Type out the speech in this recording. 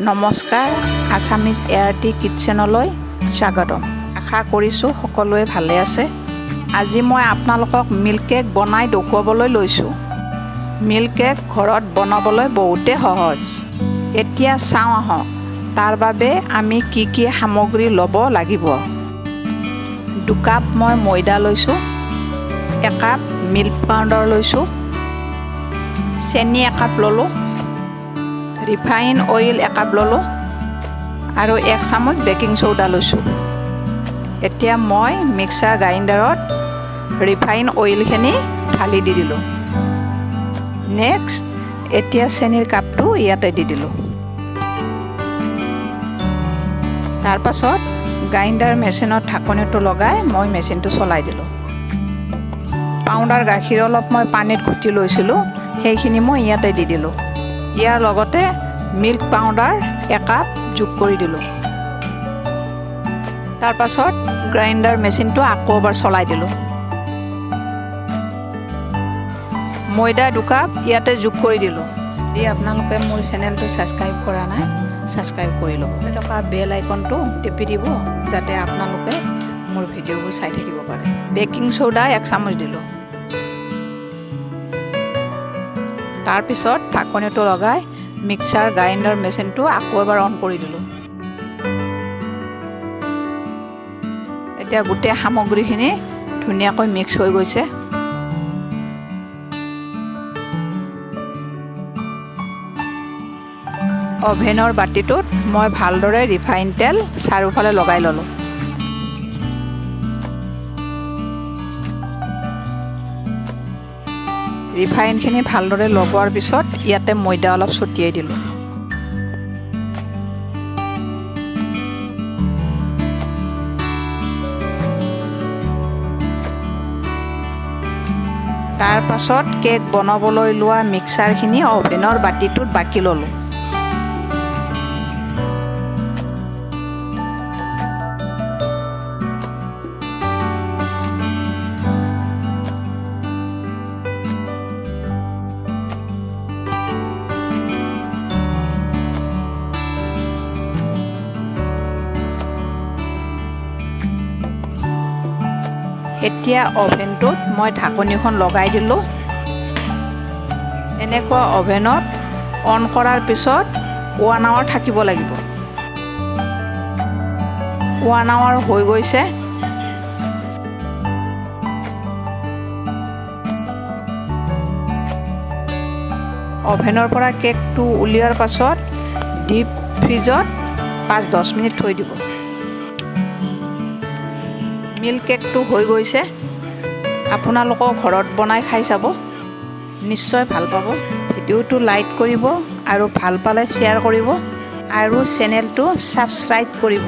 নমস্কাৰ Assamese ART কিটচেনলৈ স্বাগতম। আশা কৰিছোঁ সকলোৱে ভালে আছে। আজি মই আপোনালোকক মিল্ক কেক বনাই দেখুৱাবলৈ লৈছোঁ। মিল্ক কেক ঘৰত বনাবলৈ বহুতে সহজ। এতিয়া চাওঁ আহক তাৰ বাবে আমি কি কি সামগ্ৰী ল'ব লাগিব। 2 কাপ মই ময়দা লৈছোঁ, 1 কাপ মিল্ক পাউডাৰ লৈছোঁ, চেনি 1 কাপ ল'লোঁ, ৰিফাইন অইল 1 কাপ ল'লোঁ আৰু 1 চামুচ বেকিং চ'ডা লৈছোঁ। এতিয়া মই মিক্সাৰ গ্ৰাইণ্ডাৰত ৰিফাইন অইলখিনি ঢালি দি দিলোঁ। নেক্সট এতিয়া চেনিৰ কাপটো ইয়াতে দি দিলোঁ। তাৰপাছত গ্ৰাইণ্ডাৰ মেচিনত ঢাকনিটো লগাই মই মেচিনটো চলাই দিলোঁ। পাউডাৰ গাখীৰ অলপ মই পানীত ঘুটি লৈছিলোঁ, সেইখিনি মই ইয়াতে দি দিলোঁ। ইয়াৰ লগতে মিল্ক পাউডাৰ 1 কাপ যোগ কৰি দিলোঁ। তাৰপাছত গ্ৰাইণ্ডাৰ মেচিনটো আকৌ এবাৰ চলাই দিলোঁ। ময়দা 2 কাপ ইয়াতে যোগ কৰি দিলোঁ। যদি আপোনালোকে মোৰ চেনেলটো ছাবস্ক্ৰাইব কৰা নাই, ছাবস্ক্ৰাইব কৰি ল'ব। থকা বেল আইকনটো টিপি দিব যাতে আপোনালোকে মোৰ ভিডিঅ'বোৰ চাই থাকিব পাৰে। বেকিং চ'ডা 1 চামুচ দিলোঁ। তাৰপিছত ঢাকনিটো লগাই মিক্সাৰ গ্ৰাইণ্ডাৰ মেচিনটো আকৌ এবাৰ অন কৰি দিলোঁ। এতিয়া গোটেই সামগ্ৰীখিনি ধুনীয়াকৈ মিক্স হৈ গৈছে। অভেনৰ বাতিটোত মই ভালদৰে ৰিফাইন তেল চাৰিওফালে লগাই ল'লোঁ। ৰিফাইনখিনি ভালদৰে লগোৱাৰ পিছত ইয়াতে ময়দা অলপ ছটিয়াই দিলোঁ। তাৰ পাছত কেক বনাবলৈ লোৱা মিক্সাৰখিনি অভেনৰ বাতিটোত বাকি ল'লোঁ। এতিয়া অভেনটোত মই ঢাকনিখন লগাই দিলোঁ। এনেকুৱা অভেনত অন কৰাৰ পিছত 1 আৱাৰ থাকিব লাগিব। 1 আৱাৰ হৈ গৈছে। অভেনৰ পৰা কেকটো উলিওৱাৰ পাছত ডিপ ফ্ৰিজত 5-10 মিনিট থৈ দিব। মিল্ক কেকটো হৈ গৈছে। আপোনালোকক ঘৰত বনাই খাই চাব, নিশ্চয় ভাল পাব। ভিডিঅ'টো লাইক কৰিব আৰু ভাল পালে শ্বেয়াৰ কৰিব আৰু চেনেলটো ছাবস্ক্ৰাইব কৰিব।